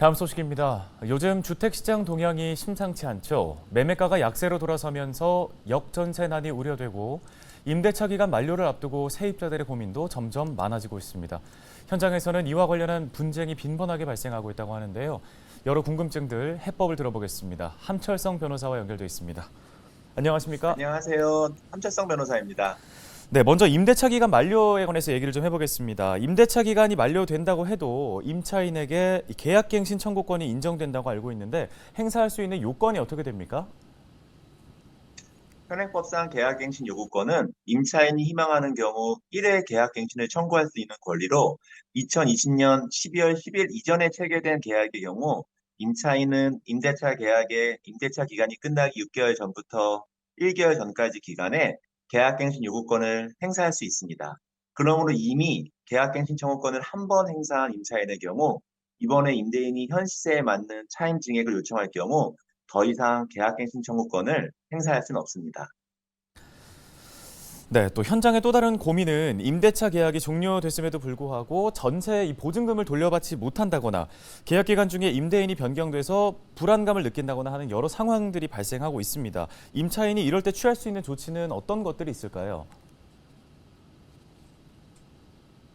다음 소식입니다. 요즘 주택시장 동향이 심상치 않죠. 매매가가 약세로 돌아서면서 역전세난이 우려되고 임대차 기간 만료를 앞두고 세입자들의 고민도 점점 많아지고 있습니다. 현장에서는 이와 관련한 분쟁이 빈번하게 발생하고 있다고 하는데요. 여러 궁금증들 해법을 들어보겠습니다. 함철성 변호사와 연결돼 있습니다. 안녕하십니까? 안녕하세요. 함철성 변호사입니다. 네, 먼저 임대차 기간 만료에 관해서 얘기를 좀 해보겠습니다. 임대차 기간이 만료된다고 해도 임차인에게 이 계약갱신 청구권이 인정된다고 알고 있는데 행사할 수 있는 요건이 어떻게 됩니까? 현행법상 계약갱신 요구권은 임차인이 희망하는 경우 1회 계약갱신을 청구할 수 있는 권리로 2020년 12월 10일 이전에 체결된 계약의 경우 임차인은 임대차 기간이 끝나기 6개월 전부터 1개월 전까지 기간에 계약갱신 요구권을 행사할 수 있습니다. 그러므로 이미 계약갱신 청구권을 한 번 행사한 임차인의 경우 이번에 임대인이 현 시세에 맞는 차임 증액을 요청할 경우 더 이상 계약갱신 청구권을 행사할 수는 없습니다. 네, 또 현장의 또 다른 고민은 임대차 계약이 종료됐음에도 불구하고 전세 이 보증금을 돌려받지 못한다거나 계약 기간 중에 임대인이 변경돼서 불안감을 느낀다거나 하는 여러 상황들이 발생하고 있습니다. 임차인이 이럴 때 취할 수 있는 조치는 어떤 것들이 있을까요?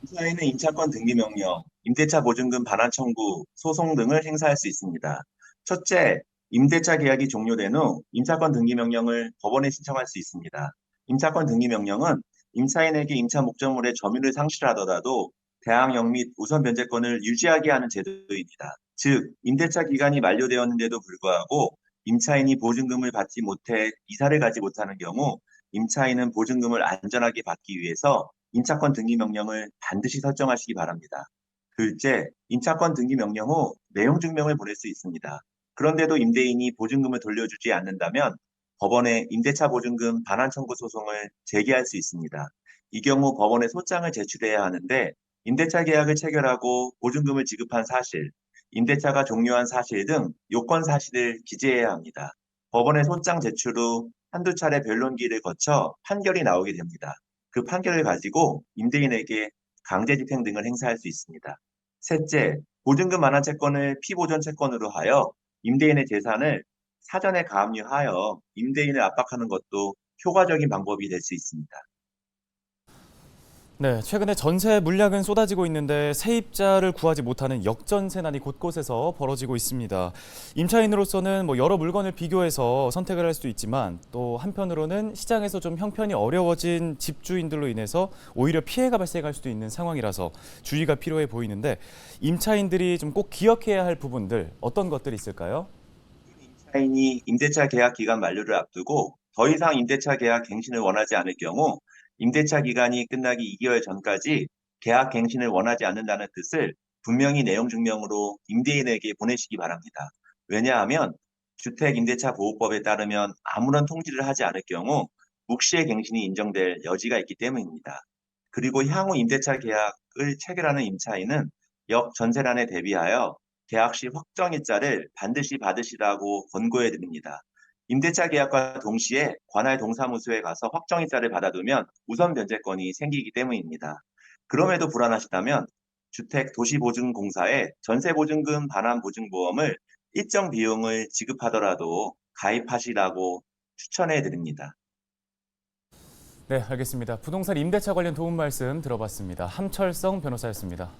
임차인은 임차권 등기 명령, 임대차 보증금 반환 청구, 소송 등을 행사할 수 있습니다. 첫째, 임대차 계약이 종료된 후 임차권 등기 명령을 법원에 신청할 수 있습니다. 임차권 등기 명령은 임차인에게 임차 목적물의 점유를 상실하더라도 대항력 및 우선 변제권을 유지하게 하는 제도입니다. 즉, 임대차 기간이 만료되었는데도 불구하고 임차인이 보증금을 받지 못해 이사를 가지 못하는 경우 임차인은 보증금을 안전하게 받기 위해서 임차권 등기 명령을 반드시 설정하시기 바랍니다. 둘째, 임차권 등기 명령 후 내용 증명을 보낼 수 있습니다. 그런데도 임대인이 보증금을 돌려주지 않는다면 법원에 임대차 보증금 반환 청구 소송을 제기할 수 있습니다. 이 경우 법원에 소장을 제출해야 하는데 임대차 계약을 체결하고 보증금을 지급한 사실, 임대차가 종료한 사실 등 요건 사실을 기재해야 합니다. 법원에 소장 제출 후 한두 차례 변론기를 거쳐 판결이 나오게 됩니다. 그 판결을 가지고 임대인에게 강제 집행 등을 행사할 수 있습니다. 셋째, 보증금 완화 채권을 피보존 채권으로 하여 임대인의 재산을 사전에 가압류하여 임대인을 압박하는 것도 효과적인 방법이 될 수 있습니다. 네, 최근에 전세 물량은 쏟아지고 있는데 세입자를 구하지 못하는 역전세난이 곳곳에서 벌어지고 있습니다. 임차인으로서는 여러 물건을 비교해서 선택을 할 수도 있지만 또 한편으로는 시장에서 좀 형편이 어려워진 집주인들로 인해서 오히려 피해가 발생할 수도 있는 상황이라서 주의가 필요해 보이는데 임차인들이 좀 꼭 기억해야 할 부분들 어떤 것들이 있을까요? 임차인이 임대차 계약 기간 만료를 앞두고 더 이상 임대차 계약 갱신을 원하지 않을 경우 임대차 기간이 끝나기 2개월 전까지 계약 갱신을 원하지 않는다는 뜻을 분명히 내용 증명으로 임대인에게 보내시기 바랍니다. 왜냐하면 주택임대차보호법에 따르면 아무런 통지를 하지 않을 경우 묵시의 갱신이 인정될 여지가 있기 때문입니다. 그리고 향후 임대차 계약을 체결하는 임차인은 역전세난에 대비하여 계약 시 확정일자를 반드시 받으시라고 권고해 드립니다. 임대차 계약과 동시에 관할 동사무소에 가서 확정일자를 받아두면 우선 변제권이 생기기 때문입니다. 그럼에도 불안하시다면 주택도시보증공사에 전세보증금 반환보증보험을 일정 비용을 지급하더라도 가입하시라고 추천해 드립니다. 네, 알겠습니다. 부동산 임대차 관련 도움 말씀 들어봤습니다. 함철성 변호사였습니다.